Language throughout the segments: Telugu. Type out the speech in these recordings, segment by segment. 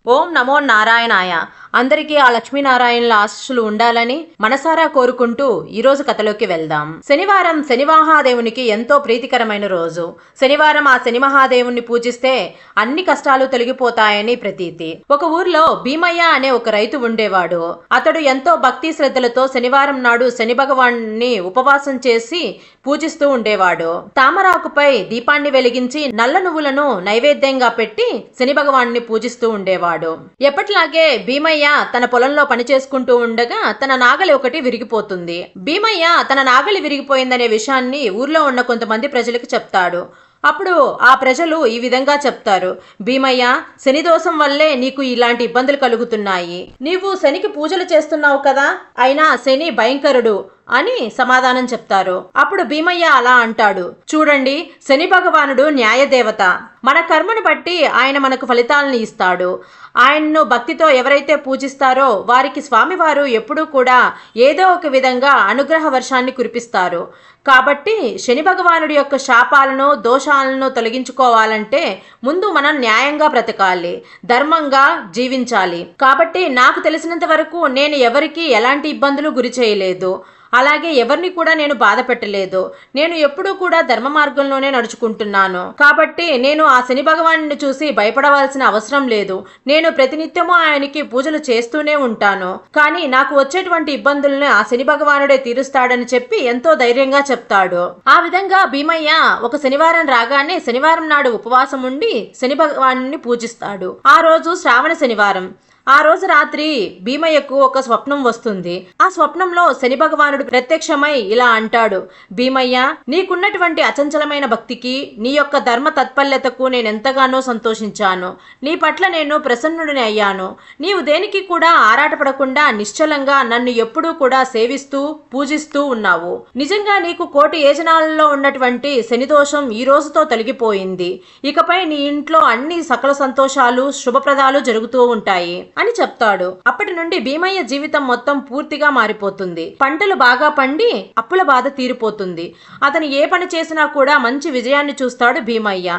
ఓం నమో నారాయణాయ. అందరికీ ఆ లక్ష్మీనారాయణుల ఆశీస్సులు ఉండాలని మనసారా కోరుకుంటూ ఈరోజు కథలోకి వెళ్దాం. శనివారం శని మహాదేవునికి ఎంతో ప్రీతికరమైన రోజు. శనివారం ఆ శని మహాదేవుని పూజిస్తే అన్ని కష్టాలు తొలగిపోతాయని ప్రతీతి. ఒక ఊర్లో భీమయ్య అనే ఒక రైతు ఉండేవాడు. అతడు ఎంతో భక్తి శ్రద్ధలతో శనివారం నాడు శని భగవాన్ని ఉపవాసం చేసి పూజిస్తూ ఉండేవాడు. తామరాకుపై దీపాన్ని వెలిగించి నల్ల నువ్వులను నైవేద్యంగా పెట్టి శని భగవాన్ని పూజిస్తూ ఉండేవాడు. ఎప్పటిలాగే భీమయ్య తన పొలంలో పని చేసుకుంటూ ఉండగా తన నాగలి ఒకటి విరిగిపోతుంది. భీమయ్య తన నాగలి విరిగిపోయిందనే విషయాన్ని ఊర్లో ఉన్న కొంతమంది ప్రజలకు చెప్తాడు. అప్పుడు ఆ ప్రజలు ఈ విధంగా చెప్తారు, భీమయ్య, శని దోషం వల్లే నీకు ఇలాంటి ఇబ్బందులు కలుగుతున్నాయి. నీవు శనికి పూజలు చేస్తున్నావు కదా, అయినా శని భయంకరుడు అని సమాధానం చెప్తారు. అప్పుడు భీమయ్య అలా అంటాడు, చూడండి, శని భగవానుడు న్యాయదేవత. మన కర్మను బట్టి ఆయన మనకు ఫలితాలను ఇస్తాడు. ఆయన్ను భక్తితో ఎవరైతే పూజిస్తారో వారికి స్వామివారు ఎప్పుడూ కూడా ఏదో ఒక విధంగా అనుగ్రహ వర్షాన్ని కురిపిస్తారు. కాబట్టి శని భగవానుడి యొక్క శాపాలను దోషాలను తొలగించుకోవాలంటే ముందు మనం న్యాయంగా బ్రతకాలి, ధర్మంగా జీవించాలి. కాబట్టి నాకు తెలిసినంత వరకు నేను ఎవరికి ఎలాంటి ఇబ్బందులు గురి చేయలేదు, అలాగే ఎవరిని కూడా నేను బాధ పెట్టలేదు. నేను ఎప్పుడూ కూడా ధర్మ మార్గంలోనే నడుచుకుంటున్నాను. కాబట్టి నేను ఆ శని భగవాన్ని చూసి భయపడవలసిన అవసరం లేదు. నేను ప్రతినిత్యము ఆయనకి పూజలు చేస్తూనే ఉంటాను. కానీ నాకు వచ్చేటువంటి ఇబ్బందులను ఆ శని భగవానుడే తీరుస్తాడని చెప్పి ఎంతో ధైర్యంగా చెప్తాడు. ఆ విధంగా భీమయ్య ఒక శనివారం రాగానే శనివారం నాడు ఉపవాసం ఉండి శని భగవాన్ని పూజిస్తాడు. ఆ రోజు శ్రావణ శనివారం. ఆ రోజు రాత్రి భీమయ్యకు ఒక స్వప్నం వస్తుంది. ఆ స్వప్నంలో శని భగవానుడు ప్రత్యక్షమై ఇలా అంటాడు, భీమయ్య, నీకున్నటువంటి అచంచలమైన భక్తికి, నీ యొక్క ధర్మ తత్పల్యతకు నేనెంతగానో సంతోషించాను. నీ పట్ల నేను ప్రసన్నుడిని అయ్యాను. నీవు దేనికి కూడా ఆరాటపడకుండా నిశ్చలంగా నన్ను ఎప్పుడూ కూడా సేవిస్తూ పూజిస్తూ ఉన్నావు. నిజంగా నీకు కోటి ఏజనాలలో ఉన్నటువంటి శని దోషం ఈ రోజుతో తొలగిపోయింది. ఇకపై నీ ఇంట్లో అన్ని సకల సంతోషాలు శుభప్రదాలు జరుగుతూ ఉంటాయి అని చెప్తాడు. అప్పటి నుండి భీమయ్య జీవితం మొత్తం పూర్తిగా మారిపోతుంది. పంటలు బాగా పండి అప్పుల బాధ తీరిపోతుంది. అతను ఏ పని చేసినా కూడా మంచి విజయాన్ని చూస్తాడు భీమయ్య.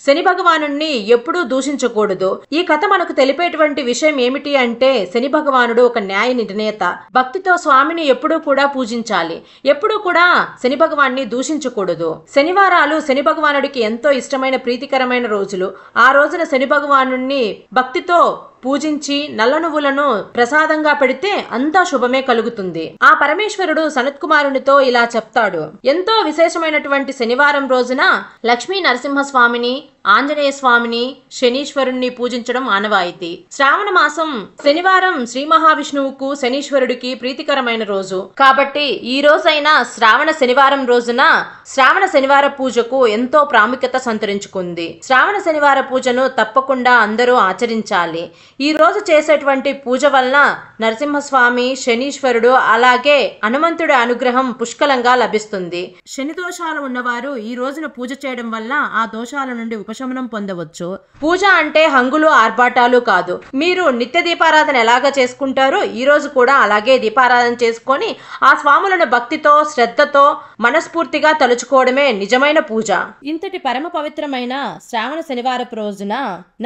శని భగవానుణ్ణి ఎప్పుడూ దూషించకూడదు. ఈ కథ మనకు తెలిపేటువంటి విషయం ఏమిటి అంటే, శని భగవానుడు ఒక న్యాయ నిర్ణేత. భక్తితో స్వామిని ఎప్పుడూ కూడా పూజించాలి. ఎప్పుడూ కూడా శని భగవాన్ని దూషించకూడదు. శనివారాలు శని భగవానుడికి ఎంతో ఇష్టమైన ప్రీతికరమైన రోజులు. ఆ రోజున శని భగవానుణ్ణి భక్తితో పూజించి నల్ల నువ్వులను ప్రసాదంగా పెడితే అంతా శుభమే కలుగుతుంది. ఆ పరమేశ్వరుడు సనత్ కుమారునితో ఇలా చెప్తాడు, ఎంతో విశేషమైనటువంటి శనివారం రోజున లక్ష్మీ నరసింహస్వామిని, ఆంజనేయ స్వామిని, శనీశ్వరుణ్ణి పూజించడం ఆనవాయితీ. శ్రావణ మాసం శనివారం శ్రీ మహావిష్ణువుకు శనీశ్వరుడికి ప్రీతికరమైన రోజు. కాబట్టి ఈ రోజైన శ్రావణ శనివారం రోజున శ్రావణ శనివార పూజకు ఎంతో ప్రాముఖ్యత సంతరించుకుంది. శ్రావణ శనివార పూజను తప్పకుండా అందరూ ఆచరించాలి. ఈ రోజు చేసేటువంటి పూజ వలన నరసింహస్వామి, శనీశ్వరుడు, అలాగే హనుమంతుడి అనుగ్రహం పుష్కలంగా లభిస్తుంది. శని దోషాలు ఉన్నవారు ఈ రోజున పూజ చేయడం వల్ల ఆ దోషాల నుండి ఉపశమనం పొందవచ్చు. పూజ అంటే హంగులు ఆర్భాటాలు కాదు. మీరు నిత్య దీపారాధన ఎలాగా చేసుకుంటారో ఈ రోజు కూడా అలాగే దీపారాధన చేసుకొని ఆ స్వాములను భక్తితో శ్రద్ధతో మనస్ఫూర్తిగా తలుచుకోవడమే నిజమైన పూజ. ఇంతటి పరమ పవిత్రమైన శ్రావణ శనివారపు రోజున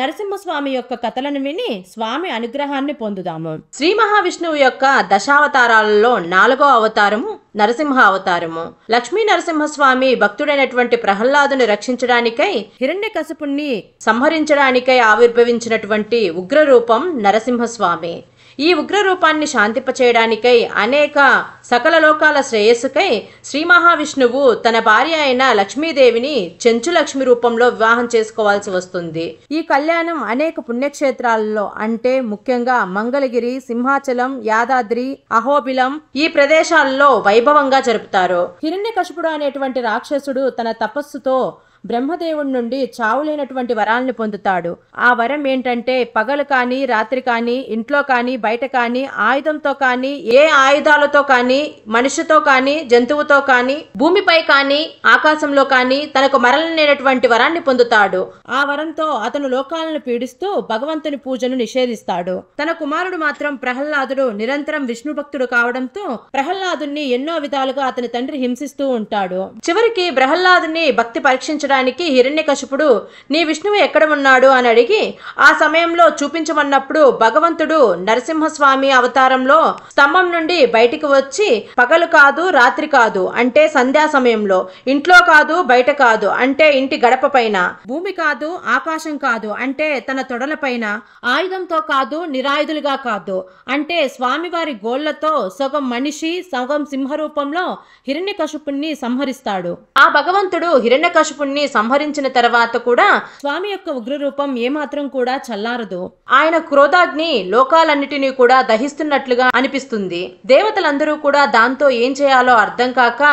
నరసింహస్వామి యొక్క కథలను విని స్వామి అనుగ్రహాన్ని పొందుదాము. శ్రీ మహావిష్ణువు యొక్క దశావతారాలలో 4వ అవతారము నరసింహ అవతారము. లక్ష్మీ నరసింహస్వామి భక్తుడైనటువంటి ప్రహ్లాదుని రక్షించడానికై హిరణ్యకశిపుణ్ణి సంహరించడానికై ఆవిర్భవించినటువంటి ఉగ్ర రూపం నరసింహస్వామి. ఈ ఉగ్ర రూపాన్ని శాంతింపచేయడానికై అనేక సకల లోకాల శ్రేయస్సుకై శ్రీ మహావిష్ణువు తన భార్య అయిన లక్ష్మీదేవిని చెంచు లక్ష్మి రూపంలో వివాహం చేసుకోవాల్సి వస్తుంది. ఈ కళ్యాణం అనేక పుణ్యక్షేత్రాలలో అంటే ముఖ్యంగా మంగళగిరి, సింహాచలం, యాదాద్రి, అహోబిలం ఈ ప్రదేశాల్లో వైభవంగా జరుపుతారు. హిరణ్యకశిపుడు అనేటువంటి రాక్షసుడు తన తపస్సుతో బ్రహ్మదేవుడి నుండి చావులేనటువంటి వరాల్ని పొందుతాడు. ఆ వరం ఏంటంటే, పగలు కానీ రాత్రి కానీ ఇంట్లో కానీ బయట కానీ ఆయుధంతో కానీ ఏ ఆయుధాలతో కానీ మనిషితో కానీ జంతువుతో కానీ భూమిపై కానీ ఆకాశంలో కానీ తనకు మరలనేటువంటి వరాన్ని పొందుతాడు. ఆ వరంతో అతను లోకాలను పీడిస్తూ భగవంతుని పూజను నిషేధిస్తాడు. తన కుమారుడు మాత్రం ప్రహ్లాదుడు నిరంతరం విష్ణు భక్తుడు కావడంతో ప్రహ్లాదుని ఎన్నో విధాలుగా అతని తండ్రి హింసిస్తూ ఉంటాడు. చివరికి ప్రహ్లాదుని భక్తి పరీక్షించడానికి చూపించడానికి హిరణ్యకశిపుడు నీ విష్ణువు ఎక్కడ ఉన్నాడు అని అడిగి ఆ సమయంలో చూపించమన్నప్పుడు భగవంతుడు నరసింహస్వామి అవతారంలో స్తంభం నుండి బయటికి వచ్చి పగలు కాదు రాత్రి కాదు అంటే సంధ్యా సమయంలో, ఇంట్లో కాదు బయట కాదు అంటే ఇంటి గడప పైన, భూమి కాదు ఆకాశం కాదు అంటే తన తొడల పైన, ఆయుధంతో కాదు నిరాయుధులుగా కాదు అంటే స్వామివారి గోళ్లతో సగం మనిషి సగం సింహ రూపంలో హిరణ్యకశిపుణ్ణి సంహరిస్తాడు. ఆ భగవంతుడు హిరణ్యకశిపుణ్ణి సంహరించిన తర్వాత కూడా స్వామి యొక్క ఉగ్రరూపం ఏమాత్రం కూడా చల్లారదు. ఆయన క్రోధాగ్ని లోకాలన్నిటినీ కూడా దహిస్తున్నట్లుగా అనిపిస్తుంది. దేవతలందరూ కూడా దాంతో ఏం చేయాలో అర్థం కాక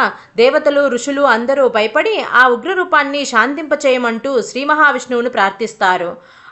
దేవతలు ఋషులు అందరూ భయపడి ఆ ఉగ్రరూపాన్ని శాంతింపచేయమంటూ శ్రీ మహావిష్ణువును ప్రార్థిస్తారు.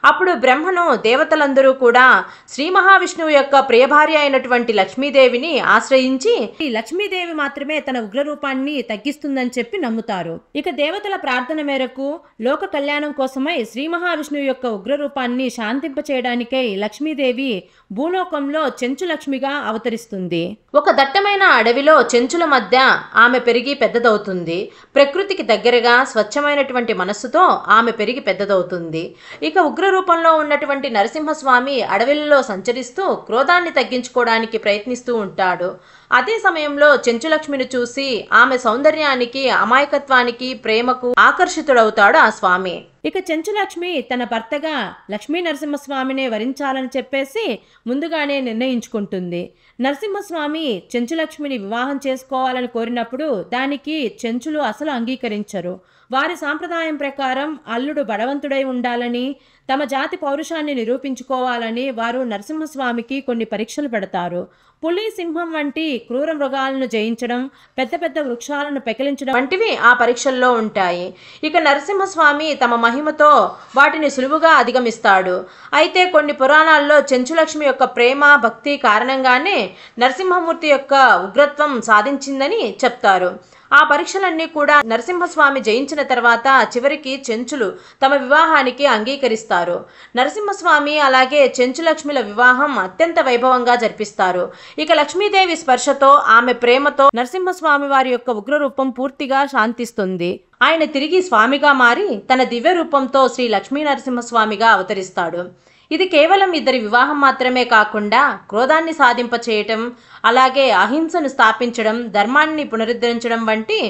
అప్పుడు బ్రహ్మను దేవతలందరూ కూడా శ్రీ మహావిష్ణువు యొక్క ప్రియభార్య అయినటువంటి లక్ష్మీదేవిని ఆశ్రయించి ఈ లక్ష్మీదేవి మాత్రమే తన ఉగ్రరూపాన్ని తగ్గిస్తుందని చెప్పి నమ్ముతారు. ఇక దేవతల ప్రార్థన మేరకు లోక కళ్యాణం కోసమై శ్రీ మహావిష్ణువు యొక్క ఉగ్రరూపాన్ని శాంతింపచేయడానికై లక్ష్మీదేవి భూలోకంలో చెంచులక్ష్మిగా అవతరిస్తుంది. ఒక దట్టమైన అడవిలో చెంచుల మధ్య ఆమె పెరిగి పెద్దదవుతుంది. ప్రకృతికి దగ్గరగా స్వచ్ఛమైనటువంటి మనస్సుతో ఆమె పెరిగి పెద్దదవుతుంది. ఇక ఉగ్ర రూపంలో ఉన్నటువంటి నరసింహస్వామి అడవిలలో సంచరిస్తూ క్రోధాన్ని తగ్గించుకోవడానికి ప్రయత్నిస్తూ ఉంటాడు. అదే సమయంలో చెంచులక్ష్మిని చూసి ఆమె సౌందర్యానికి, అమాయకత్వానికి, ప్రేమకు ఆకర్షితుడవుతాడు ఆ స్వామి. ఇక చెంచులక్ష్మి తన భర్తగా లక్ష్మీ నరసింహస్వామినే వరించాలని చెప్పేసి ముందుగానే నిర్ణయించుకుంటుంది. నరసింహస్వామి చెంచులక్ష్మిని వివాహం చేసుకోవాలని కోరినప్పుడు దానికి చెంచులు అసలు అంగీకరించరు. వారి సాంప్రదాయం ప్రకారం అల్లుడు బడవంతుడై ఉండాలని, తమ జాతి పౌరుషాన్ని నిరూపించుకోవాలని వారు నరసింహస్వామికి కొన్ని పరీక్షలు పెడతారు. పులి, సింహం వంటి క్రూర మృగాలను జయించడం, పెద్ద పెద్ద వృక్షాలను పెకిలించడం వంటివి ఆ పరీక్షల్లో ఉంటాయి. ఇక నరసింహస్వామి తమ మహిమతో వాటిని సులువుగా అధిగమిస్తాడు. అయితే కొన్ని పురాణాల్లో చెంచులక్ష్మి యొక్క ప్రేమ, భక్తి కారణంగానే నరసింహమూర్తి యొక్క ఉగ్రత్వం సాధించిందని చెప్తారు. ఆ పరీక్షలన్నీ కూడా నరసింహస్వామి జయించిన తర్వాత చివరికి చెంచులు తమ వివాహానికి అంగీకరిస్తారు. నరసింహస్వామి అలాగే చెంచులక్ష్మిల వివాహం అత్యంత వైభవంగా జరిపిస్తారు. ఇక లక్ష్మీదేవి స్పర్శతో, ఆమె ప్రేమతో నరసింహస్వామి వారి యొక్క ఉగ్రరూపం పూర్తిగా శాంతిస్తుంది. ఆయన తిరిగి స్వామిగా మారి తన దివ్య రూపంతో శ్రీ లక్ష్మీ నరసింహస్వామిగా అవతరిస్తాడు. ఇది కేవలం ఇద్దరి వివాహం మాత్రమే కాకుండా క్రోధాన్ని సాధింపచేయటం, అలాగే అహింసను స్థాపించడం, ధర్మాన్ని పునరుద్ధరించడం వంటి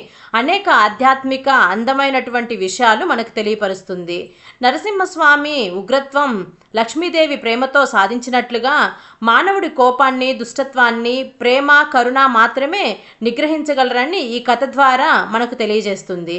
అనేక ఆధ్యాత్మిక అందమైనటువంటి విషయాలు మనకు తెలియపరుస్తుంది. నరసింహస్వామి ఉగ్రత్వం లక్ష్మీదేవి ప్రేమతో సాధించినట్లుగా మానవుడి కోపాన్ని, దుష్టత్వాన్ని ప్రేమ, కరుణ మాత్రమే నిగ్రహించగలరని ఈ కథ ద్వారా మనకు తెలియజేస్తుంది.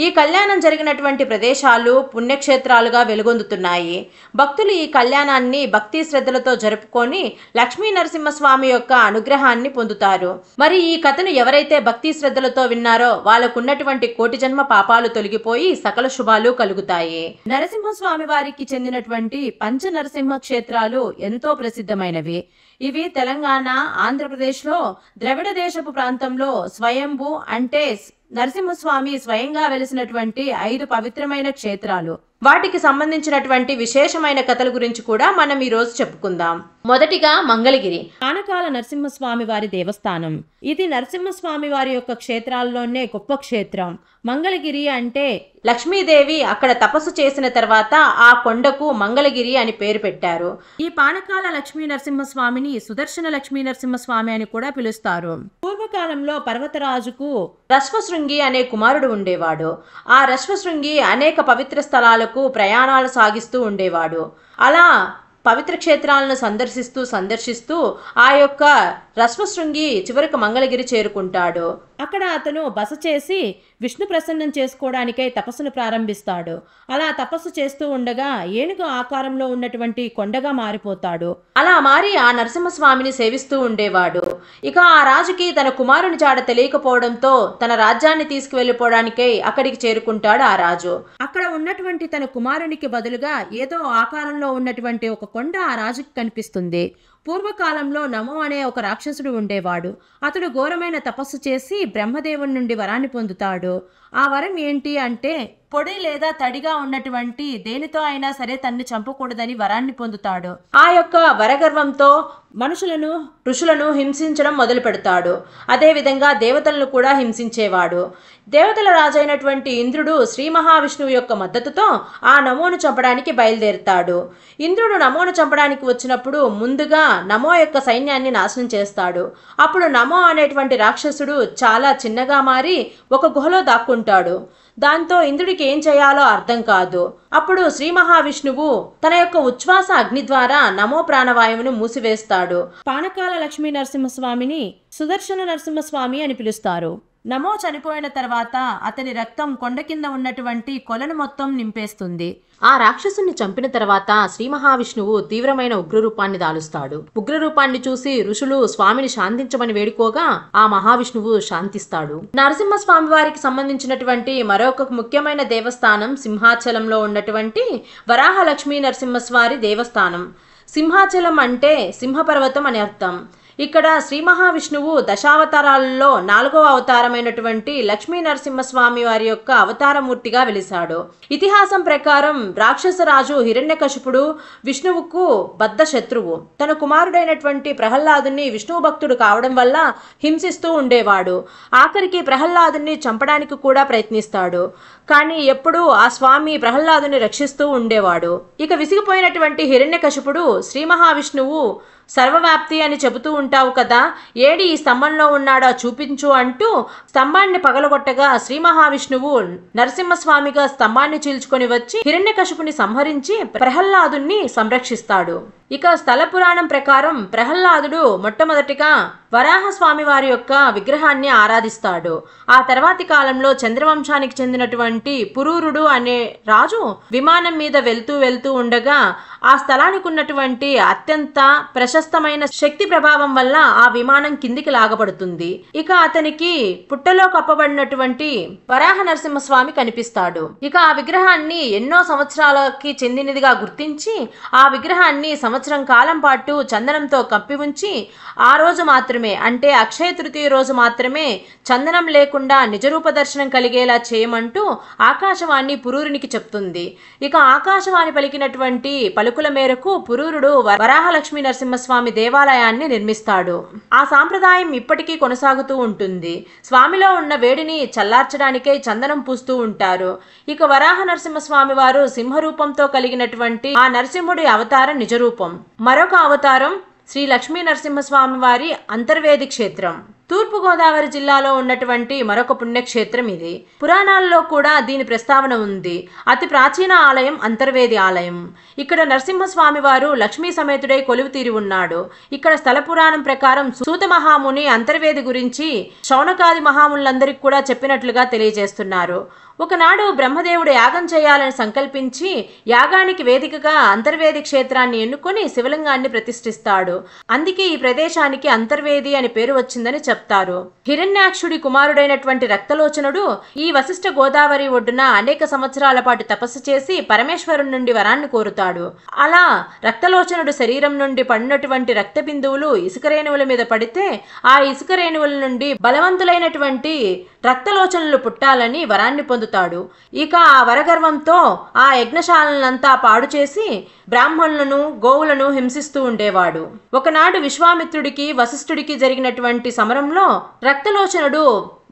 ఈ కళ్యాణం జరిగినటువంటి ప్రదేశాలు పుణ్యక్షేత్రాలుగా వెలుగొందుతున్నాయి. భక్తులు ఈ కళ్యాణాన్ని భక్తి శ్రద్ధలతో జరుపుకొని లక్ష్మీ నరసింహస్వామి యొక్క అనుగ్రహాన్ని పొందుతారు. మరి ఈ కథను ఎవరైతే భక్తి శ్రద్ధలతో విన్నారో వాళ్ళకున్నటువంటి కోటి జన్మ పాపాలు తొలగిపోయి సకల శుభాలు కలుగుతాయి. నరసింహస్వామి వారికి చెందినటువంటి పంచ నరసింహ క్షేత్రాలు ఎంతో ప్రసిద్ధమైనవి. ఇవి తెలంగాణ, ఆంధ్రప్రదేశ్లో ద్రవిడ దేశపు ప్రాంతంలో స్వయంభూ అంటే నరసింహస్వామి స్వయంగా వెలిసినటువంటి 5 పవిత్రమైన క్షేత్రాలు. వాటికి సంబంధించినటువంటి విశేషమైన కథల గురించి కూడా మనం ఈ రోజు చెప్పుకుందాం. మొదటిగా మంగళగిరి, పానకాల నరసింహస్వామి వారి దేవస్థానం. ఇది నరసింహస్వామి వారి యొక్క క్షేత్రాల్లోనే గొప్ప క్షేత్రం. మంగళగిరి అంటే లక్ష్మీదేవి అక్కడ తపస్సు చేసిన తర్వాత ఆ కొండకు మంగళగిరి అని పేరు పెట్టారు. ఈ పానకాల లక్ష్మీ నరసింహస్వామిని సుదర్శన లక్ష్మీ నరసింహస్వామి అని కూడా పిలుస్తారు. పూర్వకాలంలో పర్వతరాజుకు రశ్వశృంగి అనే కుమారుడు ఉండేవాడు. ఆ రశ్వశృంగి అనేక పవిత్ర స్థలాలకు ప్రయాణాలు సాగిస్తూ ఉండేవాడు. అలా పవిత్ర క్షేత్రాలను సందర్శిస్తూ ఆ యొక్క రశ్వశృంగి చివరికి మంగళగిరి చేరుకుంటాడు. అక్కడ అతను బస చేసి విష్ణు ప్రసన్నం చేసుకోవడానికై తపస్సును ప్రారంభిస్తాడు. అలా తపస్సు చేస్తూ ఉండగా ఏనుగు ఆకారంలో ఉన్నటువంటి కొండగా మారిపోతాడు. అలా మారి ఆ నరసింహస్వామిని సేవిస్తూ ఉండేవాడు. ఇక ఆ రాజుకి తన కుమారుని జాడ తెలియకపోవడంతో తన రాజ్యాన్ని తీసుకువెళ్ళిపోవడానికై అక్కడికి చేరుకుంటాడు ఆ రాజు. అక్కడ ఉన్నటువంటి తన కుమారునికి బదులుగా ఏదో ఆకారంలో ఉన్నటువంటి ఒక కొండ ఆ రాజుకి కనిపిస్తుంది. పూర్వకాలంలో నమో అనే ఒక రాక్షసుడు ఉండేవాడు. అతడు ఘోరమైన తపస్సు చేసి బ్రహ్మదేవుని నుండి వరాన్ని పొందుతాడు. ఆ వరం ఏంటి అంటే పొడి లేదా తడిగా ఉన్నటువంటి దేనితో అయినా సరే తన్ని చంపకూడదని వరాన్ని పొందుతాడు. ఆ యొక్క వరగర్వంతో మనుషులను ఋషులను హింసించడం మొదలు పెడతాడు. అదేవిధంగా దేవతలను కూడా హింసించేవాడు. దేవతల రాజైనటువంటి ఇంద్రుడు శ్రీ మహావిష్ణువు యొక్క మద్దతుతో ఆ నమోను చంపడానికి బయలుదేరుతాడు. ఇంద్రుడు నమోను చంపడానికి వచ్చినప్పుడు ముందుగా నమో యొక్క సైన్యాన్ని నాశనం చేస్తాడు. అప్పుడు నమో అనేటువంటి రాక్షసుడు చాలా చిన్నగా మారి ఒక గుహలో దాక్కుంటాడు. దాంతో ఇంద్రుడికి ఏం చేయాలో అర్థం కాదు. అప్పుడు శ్రీ మహావిష్ణువు తన యొక్క ఉచ్ఛ్వాస అగ్ని ద్వారా నమో ప్రాణవాయువును మూసివేస్తాడు. పానకాల లక్ష్మీ నరసింహస్వామిని సుదర్శన నరసింహస్వామి అని పిలుస్తారు. నమో చనిపోయిన తర్వాత అతని రక్తం కొండ కింద ఉన్నటువంటి కొలను మొత్తం నింపేస్తుంది. ఆ రాక్షసుని చంపిన తర్వాత శ్రీ మహావిష్ణువు తీవ్రమైన ఉగ్రరూపాన్ని దాలుస్తాడు. ఉగ్రరూపాన్ని చూసి ఋషులు స్వామిని శాంతించమని వేడుకోగా ఆ మహావిష్ణువు శాంతిస్తాడు. నరసింహస్వామి వారికి సంబంధించినటువంటి మరొక ముఖ్యమైన దేవస్థానం సింహాచలంలో ఉన్నటువంటి వరాహ లక్ష్మీ నరసింహస్వామి దేవస్థానం. సింహాచలం అంటే సింహపర్వతం అని అర్థం. ఇక్కడ శ్రీ మహావిష్ణువు దశావతారాలలో 4వ అవతారమైనటువంటి లక్ష్మీ నరసింహస్వామి వారి యొక్క అవతారమూర్తిగా వెలిశాడు. ఇతిహాసం ప్రకారం రాక్షసరాజు హిరణ్యకశిపుడు విష్ణువుకు బద్ధ శత్రువు. తన కుమారుడైనటువంటి ప్రహ్లాదుని విష్ణువు భక్తుడు కావడం వల్ల హింసిస్తూ ఉండేవాడు. ఆఖరికి ప్రహ్లాదుని చంపడానికి కూడా ప్రయత్నిస్తాడు. కానీ ఎప్పుడూ ఆ స్వామి ప్రహ్లాదుని రక్షిస్తూ ఉండేవాడు. ఇక విసిగిపోయినటువంటి హిరణ్యకశిపుడు శ్రీ మహావిష్ణువు సర్వవ్యాప్తి అని చెబుతూ ఉంటావు కదా, ఏడి ఈ స్తంభంలో ఉన్నాడో చూపించు అంటూ స్తంభాన్ని పగలగొట్టగా శ్రీ మహావిష్ణువు నరసింహస్వామిగా స్తంభాన్ని చీల్చుకొని వచ్చి హిరణ్యకశిపుని సంహరించి ప్రహ్లాదుని సంరక్షిస్తాడు. ఇక స్థల పురాణం ప్రకారం ప్రహ్లాదుడు మొట్టమొదటిగా వరాహస్వామి వారి యొక్క విగ్రహాన్ని ఆరాధిస్తాడు. ఆ తర్వాతి కాలంలో చంద్రవంశానికి చెందినటువంటి పురూరుడు అనే రాజు విమానం మీద వెళ్తూ ఉండగా ఆ స్థలానికి ఉన్నటువంటి అత్యంత ప్రశస్తమైన శక్తి ప్రభావం వల్ల ఆ విమానం కిందికి లాగబడుతుంది. ఇక అతనికి పుట్టలో కప్పబడినటువంటి వరాహ నరసింహస్వామి కనిపిస్తాడు. ఇక ఆ విగ్రహాన్ని ఎన్నో సంవత్సరాలకి చెందినదిగా గుర్తించి ఆ విగ్రహాన్ని సంవత్సరం కాలం పాటు చందనంతో కప్పి ఉంచి ఆ రోజు మాత్రమే అంటే అక్షయ తృతీయ రోజు మాత్రమే చందనం లేకుండా నిజరూప దర్శనం కలిగేలా చేయమంటూ ఆకాశవాణి పురూరునికి చెప్తుంది. ఇక ఆకాశవాణి పలికినటువంటి పలుకుల మేరకు పురూరుడు వరాహ లక్ష్మీ నరసింహస్వామి దేవాలయాన్ని నిర్మిస్తాడు. ఆ సాంప్రదాయం ఇప్పటికీ కొనసాగుతూ ఉంటుంది. స్వామిలో ఉన్న వేడిని చల్లార్చడానికై చందనం పూస్తూ ఉంటారు. ఇక వరాహ నరసింహస్వామి వారు సింహరూపంతో కలిగినటువంటి ఆ నరసింహుడి అవతారం నిజరూపం. మరొక అవతారం శ్రీ లక్ష్మీ నరసింహస్వామి వారి అంతర్వేది క్షేత్రం. తూర్పుగోదావరి జిల్లాలో ఉన్నటువంటి మరొక పుణ్యక్షేత్రం ఇది. పురాణాల్లో కూడా దీని ప్రస్తావన ఉంది. అతి ప్రాచీన ఆలయం అంతర్వేది ఆలయం. ఇక్కడ నరసింహస్వామి వారు లక్ష్మీ సమేతుడై కొలువు తీరి ఉన్నాడు. ఇక్కడ స్థల పురాణం ప్రకారం సూత మహాముని అంతర్వేది గురించి శౌనకాది మహాములందరికీ కూడా చెప్పినట్లుగా తెలియజేస్తున్నారు. ఒకనాడు బ్రహ్మదేవుడు యాగం చేయాలని సంకల్పించి యాగానికి వేదికగా అంతర్వేది క్షేత్రాన్ని ఎన్నుకొని శివలింగాన్ని ప్రతిష్ఠిస్తాడు. అందుకే ఈ ప్రదేశానికి అంతర్వేది అని పేరు వచ్చిందని చెప్తారు. హిరణ్యాక్షుడి కుమారుడైనటువంటి రక్తలోచనుడు ఈ వశిష్ఠ గోదావరి ఒడ్డున అనేక సంవత్సరాల పాటు తపస్సు చేసి పరమేశ్వరుని నుండి వరాన్ని కోరుతాడు. అలా రక్తలోచనుడు శరీరం నుండి పడినటువంటి రక్త బిందువులు ఇసుక రేణువుల మీద పడితే ఆ ఇసుక రేణువుల నుండి బలవంతులైనటువంటి రక్తలోచనలు పుట్టాలని వరాన్ని పొందుతాడు. ఇక ఆ వరగర్వంతో ఆ యజ్ఞశాలనంతా పాడు చేసి బ్రాహ్మణులను గోవులను హింసిస్తూ ఉండేవాడు. ఒకనాడు విశ్వామిత్రుడికి వశిష్ఠుడికి జరిగినటువంటి సమరంలో రక్తలోచనుడు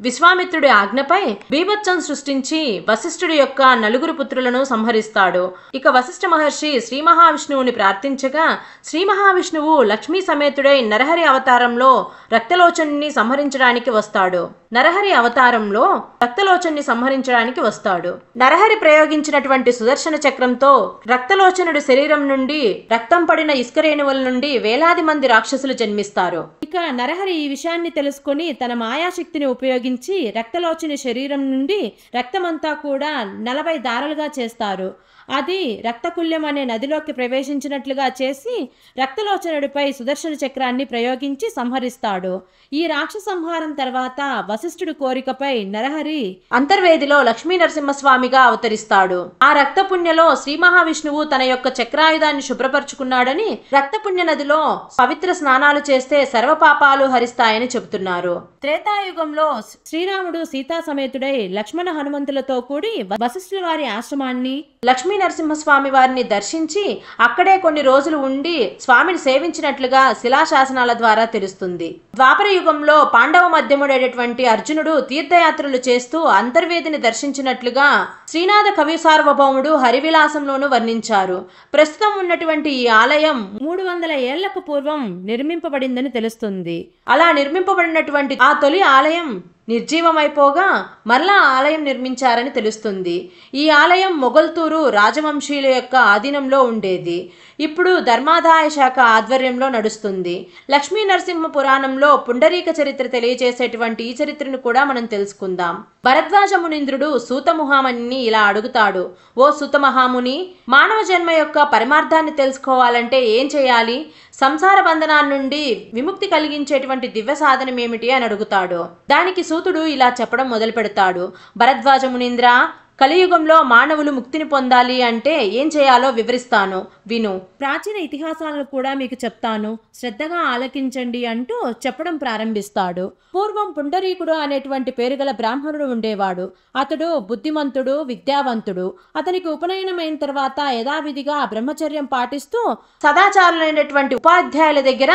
విశ్వామిత్రుడి ఆజ్ఞపై బీభత్సం సృష్టించి వశిష్ఠుడి యొక్క 4 పుత్రులను సంహరిస్తాడు. ఇక వశిష్ఠ మహర్షి శ్రీ మహావిష్ణువుని ప్రార్థించగా శ్రీ మహావిష్ణువు లక్ష్మీ సమేతుడై నరహరి అవతారంలో రక్తలోచన్ని సంహరించడానికి వస్తాడు. నరహరి అవతారంలో రక్తలోచన్ని సంహరించడానికి వస్తాడు. నరహరి ప్రయోగించినటువంటి సుదర్శన చక్రంతో రక్తలోచనుడి శరీరం నుండి రక్తం పడిన ఇసుక రేణువుల నుండి వేలాది మంది రాక్షసులు జన్మిస్తారు. ఇక నరహరి ఈ విషయాన్ని తెలుసుకొని తన మాయాశక్తిని ఉపయోగించి రక్తలోచని శరీరం నుండి రక్తమంతా కూడా 40 దారాలుగా చేస్తారు. అది రక్తకుల్యం అనే నదిలోకి ప్రవేశించినట్లుగా చేసి రక్తలోచనుడిపై సుదర్శన చక్రాన్ని ప్రయోగించి సంహరిస్తాడు. ఈ రాక్షస సంహారం తర్వాత వశిష్ఠుడి కోరికపై నరహరి అంతర్వేదిలో లక్ష్మీ నరసింహస్వామిగా అవతరిస్తాడు. ఆ రక్తపుణ్యలో శ్రీ మహావిష్ణువు తన యొక్క చక్రాయుధాన్ని శుభ్రపరచుకున్నాడని రక్తపుణ్య నదిలో పవిత్ర స్నానాలు చేస్తే సర్వపాపాలు హరిస్తాయని చెబుతున్నారు. త్రేతాయుగంలో శ్రీరాముడు సీతా సమేతుడై లక్ష్మణ హనుమంతులతో కూడి వశిష్ఠుల వారి ఆశ్రమాన్ని లక్ష్మీ నరసింహస్వామి వారిని దర్శించి అక్కడే కొన్ని రోజులు ఉండి స్వామిని సేవించినట్లుగా శిలాశాసనాల ద్వారా తెలుస్తుంది. ద్వాపర యుగంలో పాండవ మధ్యముడైనటువంటి అర్జునుడు తీర్థయాత్రలు చేస్తూ అంతర్వేదిని దర్శించినట్లుగా శ్రీనాథ కవి సార్వభౌముడు హరివిలాసంలోనూ వర్ణించారు. ప్రస్తుతం ఉన్నటువంటి ఈ ఆలయం 300 ఏళ్లకు పూర్వం నిర్మింపబడిందని తెలుస్తుంది. అలా నిర్మింపబడినటువంటి ఆ తొలి ఆలయం నిర్జీవమైపోగా మరలా ఆలయం నిర్మించారని తెలుస్తుంది. ఈ ఆలయం మొగల్తూరు రాజవంశీయుల యొక్క ఆధీనంలో ఉండేది. ఇప్పుడు ధర్మాదాయ శాఖ ఆధ్వర్యంలో నడుస్తుంది. లక్ష్మీ నరసింహ పురాణంలో పుండరీక చరిత్ర తెలియజేసేటువంటి ఈ చరిత్రను కూడా మనం తెలుసుకుందాం. భరద్వాజ మునీంద్రుడు సూతమహాముని ఇలా అడుగుతాడు, ఓ సూతమహాముని, మానవ జన్మ యొక్క పరమార్థాన్ని తెలుసుకోవాలంటే ఏం చేయాలి? సంసార బంధనాల నుండి విముక్తి కలిగించేటువంటి దివ్య సాధనం ఏమిటి అని అడుగుతాడు. దానికి సూతుడు ఇలా చెప్పడం మొదలు పెడతాడు, భరద్వాజ మునీంద్ర, కలియుగంలో మానవులు ముక్తిని పొందాలి అంటే ఏం చేయాలో వివరిస్తాను, విను. ప్రాచీన ఇతిహాసాలను కూడా మీకు చెప్తాను, శ్రద్ధగా ఆలకించండి అంటూ చెప్పడం ప్రారంభిస్తాడు. పూర్వం పుండరీకుడు అనేటువంటి పేరు గల బ్రాహ్మణుడు ఉండేవాడు. అతడు బుద్ధిమంతుడు, విద్యావంతుడు. అతనికి ఉపనయనమైన తర్వాత యథావిధిగా బ్రహ్మచర్యం పాటిస్తూ సదాచారులైనటువంటి ఉపాధ్యాయుల దగ్గర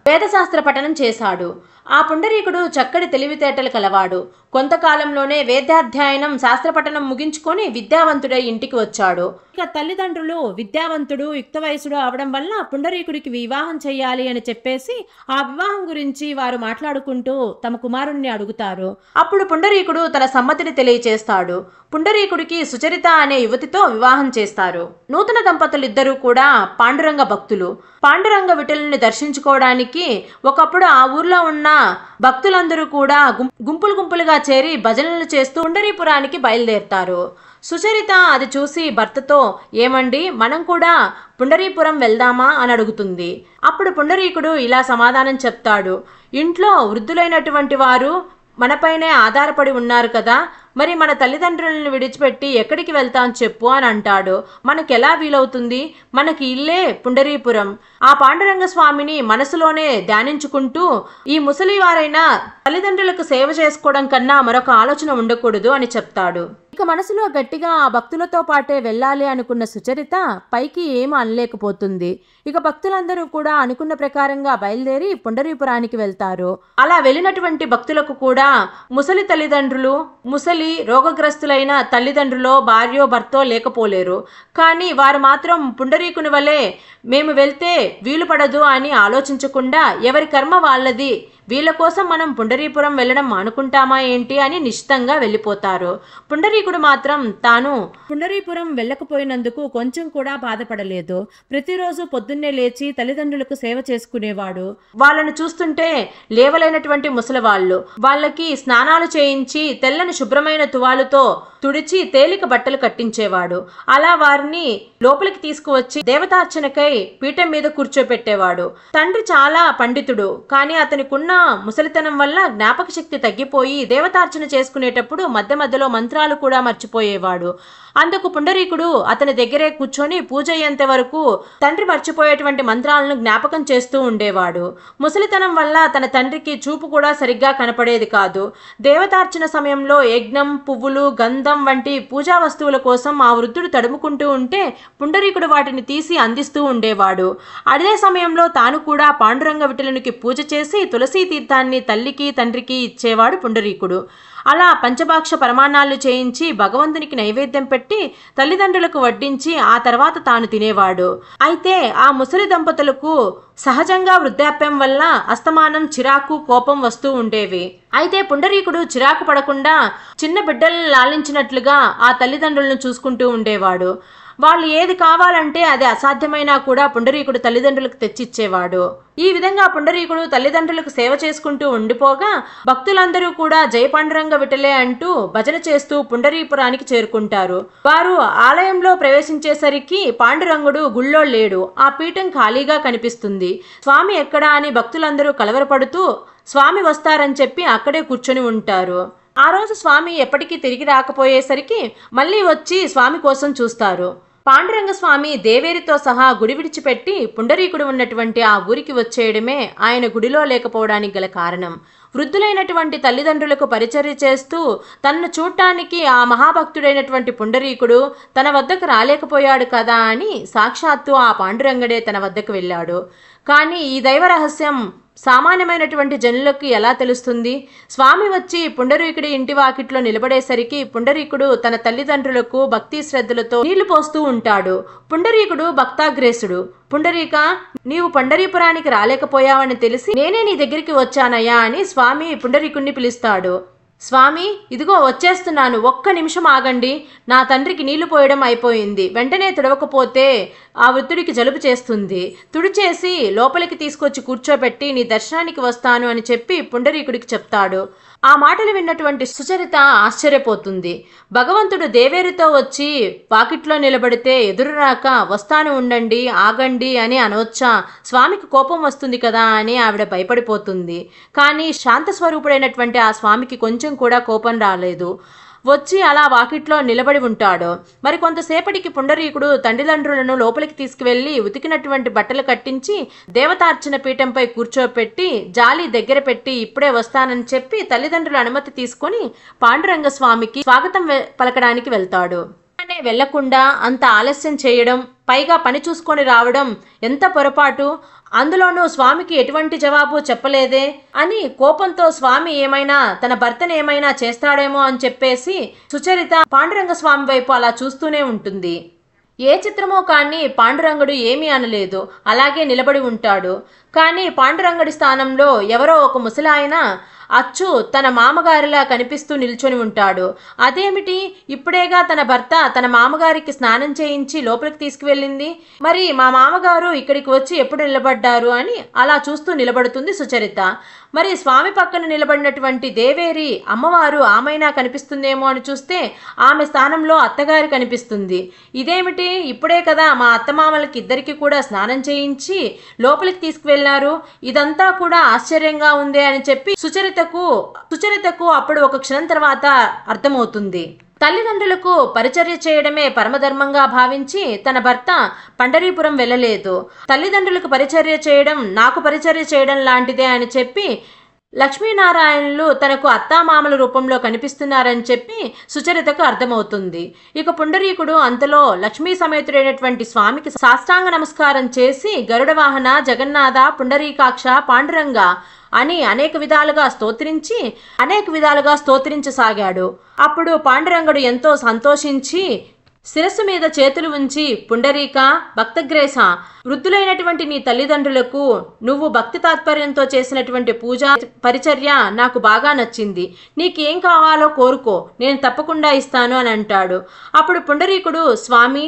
వేదశాస్త్ర పఠనం చేశాడు. ఆ పుండరీకుడు చక్కటి తెలివితేటలు కలవాడు. కొంతకాలంలోనే వేదాధ్యయనం శాస్త్రపఠనం ముగించుకొని విద్యావంతుడై ఇంటికి వచ్చాడు. ఇక తల్లిదండ్రులు విద్యావంతుడు, యుక్త వయసుడు అవడం వల్ల పుండరీకుడికి వివాహం చెయ్యాలి అని చెప్పేసి ఆ వివాహం గురించి వారు మాట్లాడుకుంటూ తమ కుమారుణ్ణి అడుగుతారు. అప్పుడు పుండరీకుడు తన సమ్మతిని తెలియచేస్తాడు. పుండరీకుడికి సుచరిత అనే యువతితో వివాహం చేస్తారు. నూతన దంపతులిద్దరూ కూడా పాండురంగ భక్తులు. పాండురంగ విఠలుని దర్శించుకోవడానికి ఒకప్పుడు ఆ ఊర్లో ఉన్న భక్తులందరూ కూడా గుంపులు గుంపులుగా చేరి భజనలు చేస్తూ పుండరీపురానికి బయలుదేరుతారు. సుచరిత అది చూసి భర్తతో, ఏమండి, మనం కూడా పుండరీపురం వెళ్దామా అని అడుగుతుంది. అప్పుడు పుండరీకుడు ఇలా సమాధానం చెప్తాడు, ఇంట్లో వృద్ధులైనటువంటి వారు మనపైనే ఆధారపడి ఉన్నారు కదా, మరి మన తల్లిదండ్రులను విడిచిపెట్టి ఎక్కడికి వెళ్తాం చెప్పు అని అంటాడు. మనకెలా వీలవుతుంది? మనకి ఇల్లే పుండరీపురం. ఆ పాండురంగ స్వామిని మనసులోనే ధ్యానించుకుంటూ ఈ ముసలివారైనా తల్లిదండ్రులకు సేవ చేసుకోవడం కన్నా మరొక ఆలోచన ఉండకూడదు అని చెప్తాడు. ఇక మనసులో గట్టిగా ఆ భక్తులతో పాటే వెళ్ళాలి అనుకున్న సుచరిత పైకి ఏమీ అనలేకపోతుంది. ఇక భక్తులందరూ కూడా అనుకున్న ప్రకారంగా బయలుదేరి పుండరీపురానికి వెళ్తారు. అలా వెళ్ళినటువంటి భక్తులకు కూడా ముసలి తల్లిదండ్రులు, ముసలి రోగగ్రస్తులైన తల్లిదండ్రులో భార్యో భర్తో లేకపోలేరు. కానీ వారు మాత్రం పుండరీకుని వలె మేము వెళ్తే వీలు పడదు అని ఆలోచించకుండా ఎవరి కర్మ వాళ్ళది, వీళ్ళ కోసం మనం పుండరీపురం వెళ్ళడం మానుకుంటామా ఏంటి అని నిశ్చితంగా వెళ్ళిపోతారు. పుండరీకుడు మాత్రం తాను పుండరీపురం వెళ్ళకపోయినందుకు కొంచెం కూడా బాధపడలేదు. ప్రతిరోజు పొద్దున్నే లేచి తల్లిదండ్రులకు సేవ చేసుకునేవాడు. వాళ్ళను చూస్తుంటే లేవలేనటువంటి ముసలివాళ్ళు. వాళ్ళకి స్నానాలు చేయించి తెల్లని శుభ్రమైన తువాలుతో తుడిచి తేలిక బట్టలు కట్టించేవాడు. అలా వారిని లోపలికి తీసుకువచ్చి దేవతార్చనకై పీఠం మీద కూర్చోపెట్టేవాడు. తండ్రి చాలా పండితుడు, కానీ అతనికున్న ముసలితనం వల్ల జ్ఞాపక శక్తి తగ్గిపోయి దేవతార్చన చేసుకునేటప్పుడు మధ్య మధ్యలో మంత్రాలు కూడా మర్చిపోయేవాడు. అందుకు పుండరీకుడు అతని దగ్గరే కూర్చొని పూజ అయ్యేంత వరకు తండ్రి మర్చిపోయేటువంటి మంత్రాలను జ్ఞాపకం చేస్తూ ఉండేవాడు. ముసలితనం వల్ల తన తండ్రికి చూపు కూడా సరిగ్గా కనపడేది కాదు. దేవతార్చన సమయంలో యజ్ఞం, పువ్వులు, గంధం వంటి పూజా వస్తువుల కోసం ఆ వృద్ధుడు తడుముకుంటూ ఉంటే పుండరీకుడు వాటిని తీసి అందిస్తూ ఉండేవాడు. అదే సమయంలో తాను కూడా పాండురంగ విఠలునికి పూజ చేసి తులసీ తీర్థాన్ని తల్లికి తండ్రికి ఇచ్చేవాడు పుండరీకుడు. అలా పంచభాక్ష పరమాన్నాలు చేయించి భగవంతునికి నైవేద్యం పెట్టి తల్లిదండ్రులకు వడ్డించి ఆ తర్వాత తాను తినేవాడు. అయితే ఆ ముసలి దంపతులకు సహజంగా వృద్ధాప్యం వల్ల అస్తమానం చిరాకు, కోపం వస్తూ ఉండేవి. అయితే పుండరీకుడు చిరాకు పడకుండా చిన్న బిడ్డలను లాలించినట్లుగా ఆ తల్లిదండ్రులను చూసుకుంటూ ఉండేవాడు. వాళ్ళు ఏది కావాలంటే అది అసాధ్యమైనా కూడా పుండరీకుడు తల్లిదండ్రులకు తెచ్చిచ్చేవాడు. ఈ విధంగా పుండరీకుడు తల్లిదండ్రులకు సేవ చేసుకుంటూ ఉండిపోగా భక్తులందరూ కూడా జయ పాండురంగ విఠలే అంటూ భజన చేస్తూ పుండరీపురానికి చేరుకుంటారు. వారు ఆలయంలో ప్రవేశించేసరికి పాండురంగుడు గుళ్ళో లేడు. ఆ పీఠం ఖాళీగా కనిపిస్తుంది. స్వామి ఎక్కడా అని భక్తులందరూ కలవరపడుతూ స్వామి వస్తారని చెప్పి అక్కడే కూర్చొని ఉంటారు. ఆ రోజు స్వామి ఎప్పటికీ తిరిగి రాకపోయేసరికి మళ్ళీ వచ్చి స్వామి కోసం చూస్తారు. పాండురంగ స్వామి దేవేరితో సహా గుడి విడిచిపెట్టి పుండరీకుడు ఉన్నటువంటి ఆ ఊరికి వచ్చేయడమే ఆయన గుడిలో లేకపోవడానికి గల కారణం. వృద్ధులైనటువంటి తల్లిదండ్రులకు పరిచర్య చేస్తూ తనను చూడటానికి ఆ మహాభక్తుడైనటువంటి పుండరీకుడు తన వద్దకు రాలేకపోయాడు కదా అని సాక్షాత్తు ఆ పాండురంగడే తన వద్దకు వెళ్ళాడు. కానీ ఈ దైవ రహస్యం సామాన్యమైనటువంటి జనులకు ఎలా తెలుస్తుంది? స్వామి వచ్చి పుండరీకుడి ఇంటి వాకిట్లో నిలబడేసరికి పుండరీకుడు తన తల్లిదండ్రులకు భక్తి శ్రద్ధలతో నీళ్లు పోస్తూ ఉంటాడు. పుండరీకుడు భక్తాగ్రేసుడు. పుండరీక, నీవు పండరీపురానికి రాలేకపోయావని తెలిసి నేనే నీ దగ్గరికి వచ్చానయ్యా అని స్వామి పుండరీకుడిని పిలుస్తాడు. స్వామి, ఇదిగో వచ్చేస్తున్నాను, ఒక్క నిమిషం ఆగండి, నా తండ్రికి నీళ్లు పోయడం అయిపోయింది, వెంటనే తుడవకపోతే ఆ వృద్ధుడికి జలుబు చేస్తుంది, తుడిచేసి లోపలికి తీసుకొచ్చి కూర్చోబెట్టి నీ దర్శనానికి వస్తాను అని చెప్పి పుండరీకుడికి చెప్తాడు. ఆ మాటలు విన్నటువంటి సుచరిత ఆశ్చర్యపోతుంది. భగవంతుడు దేవేరితో వచ్చి వాకిట్లో నిలబడితే ఎదురురాక వస్తాను ఉండండి, ఆగండి అని అనవచ్చా? స్వామికి కోపం వస్తుంది కదా అని ఆవిడ భయపడిపోతుంది. కానీ శాంతస్వరూపుడైనటువంటి ఆ స్వామికి కొంచెం కూడా కోపం రాలేదు. వచ్చి అలా వాకిట్లో నిలబడి ఉంటాడు. మరి కొంతసేపటికి పుండరీకుడు తల్లిదండ్రులను లోపలికి తీసుకువెళ్లి ఉతికినటువంటి బట్టలు కట్టించి దేవతార్చన పీఠంపై కూర్చోపెట్టి జాలి దగ్గర పెట్టి ఇప్పుడే వస్తానని చెప్పి తల్లిదండ్రుల అనుమతి తీసుకొని పాండురంగ స్వామికి స్వాగతం పలకడానికి వెళ్తాడు. వెళ్లకుండా అంత ఆలస్యం చేయడం, పైగా పని చూసుకొని రావడం ఎంత పొరపాటు! అందులోనూ స్వామికి ఎటువంటి జవాబు చెప్పలేదే అని కోపంతో స్వామి ఏమైనా తన భర్తను ఏమైనా చేస్తాడేమో అని చెప్పేసి సుచరిత పాండురంగ స్వామి వైపు అలా చూస్తూనే ఉంటుంది. ఏ చిత్రమో కానీ పాండురంగుడు ఏమీ అనలేదు, అలాగే నిలబడి ఉంటాడు. కానీ పాండురంగుడి స్థానంలో ఎవరో ఒక ముసలాయన అచ్చు తన మామగారిలా కనిపిస్తూ నిల్చొని ఉంటాడు. అదేమిటి, ఇప్పుడేగా తన భర్త తన మామగారికి స్నానం చేయించి లోపలికి తీసుకువెళ్ళింది, మరి మా మామగారు ఇక్కడికి వచ్చి ఎప్పుడు నిలబడ్డారు అని అలా చూస్తూ నిలబడుతుంది సుచరిత. మరి స్వామి పక్కన నిలబడినటువంటి దేవేరి అమ్మవారు ఆమైనా కనిపిస్తుందేమో అని చూస్తే ఆమె స్థానంలో అత్తగారు కనిపిస్తుంది. ఇదేమిటి, ఇప్పుడే కదా మా అత్తమామలకి ఇద్దరికి కూడా స్నానం చేయించి లోపలికి తీసుకువెళ్లారు, ఇదంతా కూడా ఆశ్చర్యంగా ఉందే అని చెప్పి సుచరితకు అప్పుడు ఒక క్షణం తర్వాత అర్థమవుతుంది. తల్లిదండ్రులకు పరిచర్య చేయడమే పరమధర్మంగా భావించి తన భర్త పండరీపురం వెళ్ళలేదు. తల్లిదండ్రులకు పరిచర్య చేయడం నాకు పరిచర్య చేయడం లాంటిదే అని చెప్పి లక్ష్మీనారాయణులు తనకు అత్తామామల రూపంలో కనిపిస్తున్నారని చెప్పి సుచరితకు అర్థమవుతుంది. ఇక పుండరీకుడు అంతలో లక్ష్మీ సమేతుడైనటువంటి స్వామికి సాష్టాంగ నమస్కారం చేసి గరుడ వాహన, జగన్నాథ, పుండరీకాక్ష, పాండురంగ అని అనేక విధాలుగా స్తోత్రించసాగాడు. అప్పుడు పాండురంగుడు ఎంతో సంతోషించి శిరస్సు మీద చేతులు ఉంచి, పుండరీక, భక్తగ్రేస, వృద్ధులైనటువంటి నీ తల్లిదండ్రులకు నువ్వు భక్తి తాత్పర్యంతో చేసినటువంటి పూజ పరిచర్య నాకు బాగా నచ్చింది, నీకేం కావాలో కోరుకో, నేను తప్పకుండా ఇస్తాను అని అంటాడు. అప్పుడు పుండరీకుడు, స్వామి,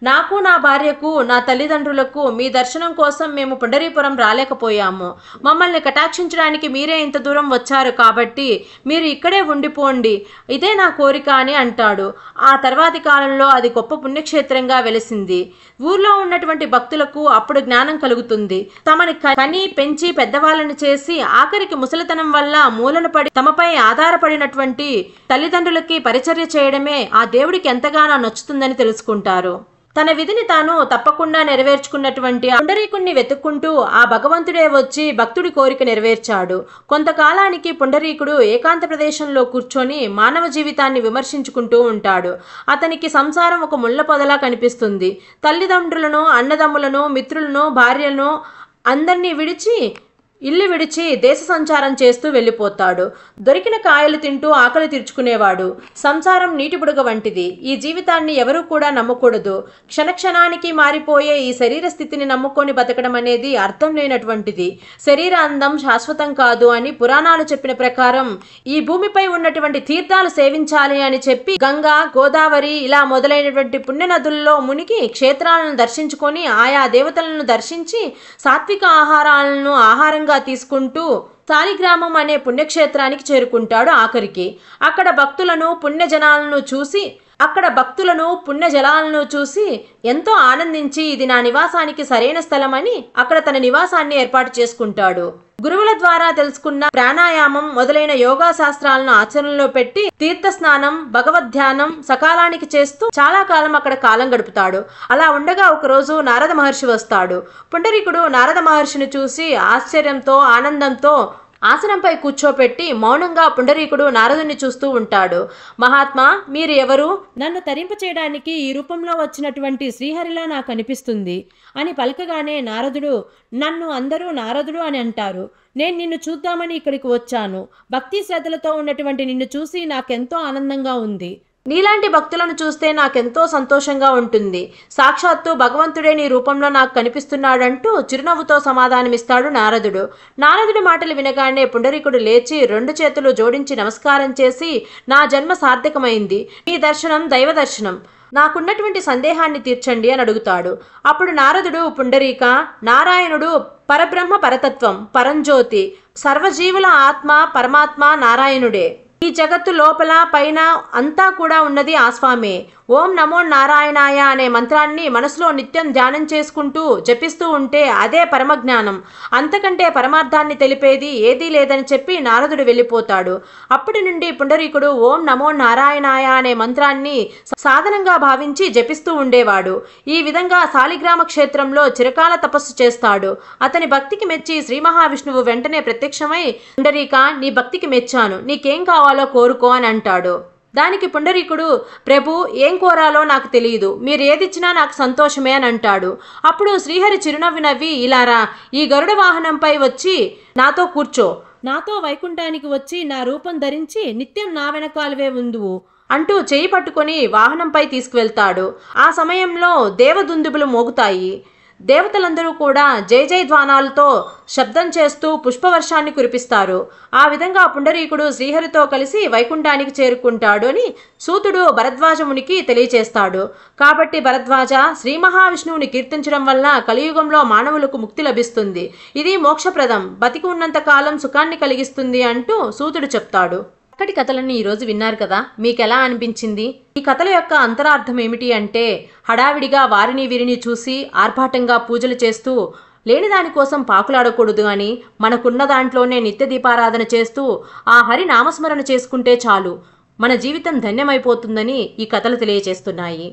నాకు, నా భార్యకు, నా తల్లిదండ్రులకు మీ దర్శనం కోసం మేము పుండరీపురం రాలేకపోయాము. మమ్మల్ని కటాక్షించడానికి మీరే ఇంత దూరం వచ్చారు కాబట్టి మీరు ఇక్కడే ఉండిపోండి, ఇదే నా కోరిక అని అంటాడు. ఆ తర్వాతి కాలంలో అది గొప్ప పుణ్యక్షేత్రంగా వెలిసింది. ఊర్లో ఉన్నటువంటి భక్తులకు అప్పుడు జ్ఞానం కలుగుతుంది. తమని కని పెంచి పెద్దవాళ్ళని చేసి ఆఖరికి ముసలితనం వల్ల మూలన పడి తమపై ఆధారపడినటువంటి తల్లిదండ్రులకి పరిచర్య చేయడమే ఆ దేవుడికి ఎంతగానో నచ్చుతుందని తెలుసుకుంటారు. తన విధిని తాను తప్పకుండా నెరవేర్చుకున్నటువంటి పుండరీకుణ్ణి వెతుక్కుంటూ ఆ భగవంతుడే వచ్చి భక్తుడి కోరిక నెరవేర్చాడు. కొంతకాలానికి పుండరీకుడు ఏకాంత ప్రదేశంలో కూర్చొని మానవ జీవితాన్ని విమర్శించుకుంటూ ఉంటాడు. అతనికి సంసారం ఒక ముళ్ళ పొదలా కనిపిస్తుంది. తల్లిదండ్రులను, అన్నదమ్ములను, మిత్రులను, భార్యలను అందరినీ విడిచి ఇల్లు విడిచి దేశ సంచారం చేస్తూ వెళ్ళిపోతాడు. దొరికిన కాయలు తింటూ ఆకలి తీర్చుకునేవాడు. సంసారం నీటి బుడగ వంటిది. ఈ జీవితాన్ని ఎవరూ కూడా నమ్మకూడదు. క్షణక్షణానికి మారిపోయే ఈ శరీర స్థితిని నమ్ముకొని బతకడం అనేది అర్థం లేనటువంటిది. శరీర అందం శాశ్వతం కాదు అని పురాణాలు చెప్పిన ప్రకారం ఈ భూమిపై ఉన్నటువంటి తీర్థాలు సేవించాలి అని చెప్పి గంగా, గోదావరి ఇలా మొదలైనటువంటి పుణ్య నదుల్లో మునిగి క్షేత్రాలను దర్శించుకొని ఆయా దేవతలను దర్శించి సాత్విక ఆహారాలను ఆహారంగా తీసుకుంటూ సాలిగ్రామం అనే పుణ్యక్షేత్రానికి చేరుకుంటాడు. ఆఖరికి అక్కడ భక్తులను పుణ్యజలాలను చూసి ఎంతో ఆనందించి ఇది నా నివాసానికి సరైన స్థలమని అక్కడ తన నివాసాన్ని ఏర్పాటు చేసుకుంటాడు. గురువుల ద్వారా తెలుసుకున్న ప్రాణాయామం మొదలైన యోగా శాస్త్రాలను ఆచరణలో పెట్టి తీర్థ స్నానం, భగవద్ధ్యానం సకాలానికి చేస్తూ చాలా కాలం అక్కడ కాలం గడుపుతాడు. అలా ఉండగా ఒకరోజు నారద మహర్షి వస్తాడు. పుండరీకుడు నారద మహర్షిని చూసి ఆశ్చర్యంతో, ఆనందంతో ఆసనంపై కూర్చోపెట్టి మౌనంగా పుండరీకుడు నారదుని చూస్తూ ఉంటాడు. మహాత్మా, మీరు ఎవరు? నన్ను తరింప చేయడానికి ఈ రూపంలో వచ్చినటువంటి శ్రీహరిలా నాకు అనిపిస్తుంది అని పలకగానే నారదుడు, నన్ను అందరూ నారదుడు అని అంటారు. నేను నిన్ను చూద్దామని ఇక్కడికి వచ్చాను. భక్తి శ్రద్ధలతో ఉన్నటువంటి నిన్ను చూసి నాకెంతో ఆనందంగా ఉంది. నీలాంటి భక్తులను చూస్తే నాకెంతో సంతోషంగా ఉంటుంది. సాక్షాత్తు భగవంతుడే నీ రూపంలో నాకు కనిపిస్తున్నాడంటూ చిరునవ్వుతో సమాధానమిస్తాడు నారదుడు. నారదుడి మాటలు వినగానే పుండరీకుడు లేచి 2 చేతులు జోడించి నమస్కారం చేసి, నా జన్మ సార్థకమైంది. మీ దర్శనం దైవ దర్శనం. నాకున్నటువంటి సందేహాన్ని తీర్చండి అని అడుగుతాడు. అప్పుడు నారదుడు, పుండరీక, నారాయణుడు పరబ్రహ్మ పరతత్వం, పరంజ్యోతి, సర్వజీవుల ఆత్మ పరమాత్మ నారాయణుడే. ఈ జగత్తు లోపల పైన అంతా కూడా ఉన్నది ఆ స్వామే. ఓం నమో నారాయణాయ అనే మంత్రాన్ని మనసులో నిత్యం ధ్యానం చేసుకుంటూ జపిస్తూ ఉంటే అదే పరమజ్ఞానం. అంతకంటే పరమార్థాన్ని తెలిపేది ఏదీ లేదని చెప్పి నారదుడు వెళ్ళిపోతాడు. అప్పటి నుండి పుండరీకుడు ఓం నమో నారాయణాయ అనే మంత్రాన్ని సాధనంగా భావించి జపిస్తూ ఉండేవాడు. ఈ విధంగా సాలిగ్రామ క్షేత్రంలో చిరకాల తపస్సు చేస్తాడు. అతని భక్తికి మెచ్చి శ్రీ మహావిష్ణువు వెంటనే ప్రత్యక్షమై, పుండరీక, నీ భక్తికి మెచ్చాను, నీకేం కావాలో కోరుకో అని అంటాడు. దానికి పుండరీకుడు, ప్రభు, ఏం కోరాలో నాకు తెలియదు, మీరు ఏదిచ్చినా నాకు సంతోషమే అని అంటాడు. అప్పుడు శ్రీహరి చిరునవ్వు నవ్వి, ఇలారా, ఈ గరుడ వాహనంపై వచ్చి నాతో కూర్చో, నాతో వైకుంఠానికి వచ్చి నా రూపం ధరించి నిత్యం నా వెనకాలవే ఉందువు అంటూ చేయి పట్టుకొని వాహనంపై తీసుకువెళ్తాడు. ఆ సమయంలో దేవదుందుబులు మోగుతాయి. దేవతలందరూ కూడా జయ జయధ్వానాలతో శబ్దం చేస్తూ పుష్పవర్షాన్ని కురిపిస్తారు. ఆ విధంగా పుండరీకుడు శ్రీహరితో కలిసి వైకుంఠానికి చేరుకుంటాడు అని సూతుడు భరద్వాజమునికి తెలియచేస్తాడు. కాబట్టి భరద్వాజ, శ్రీ మహావిష్ణువుని కీర్తించడం వల్ల కలియుగంలో మానవులకు ముక్తి లభిస్తుంది. ఇది మోక్షప్రదం, బతికి ఉన్నంత కాలం సుఖాన్ని కలిగిస్తుంది అంటూ సూతుడు చెప్తాడు. అక్కడి కథలను ఈరోజు విన్నారు కదా, మీకెలా అనిపించింది? ఈ కథల యొక్క అంతరార్థం ఏమిటి అంటే, హడావిడిగా వారిని వీరిని చూసి ఆర్భాటంగా పూజలు చేస్తూ లేని దానికోసం పాకులాడకూడదు అని, మనకున్న దాంట్లోనే నిత్య దీపారాధన చేస్తూ ఆ హరి నామస్మరణ చేసుకుంటే చాలు మన జీవితం ధన్యమైపోతుందని ఈ కథలు తెలియజేస్తున్నాయి.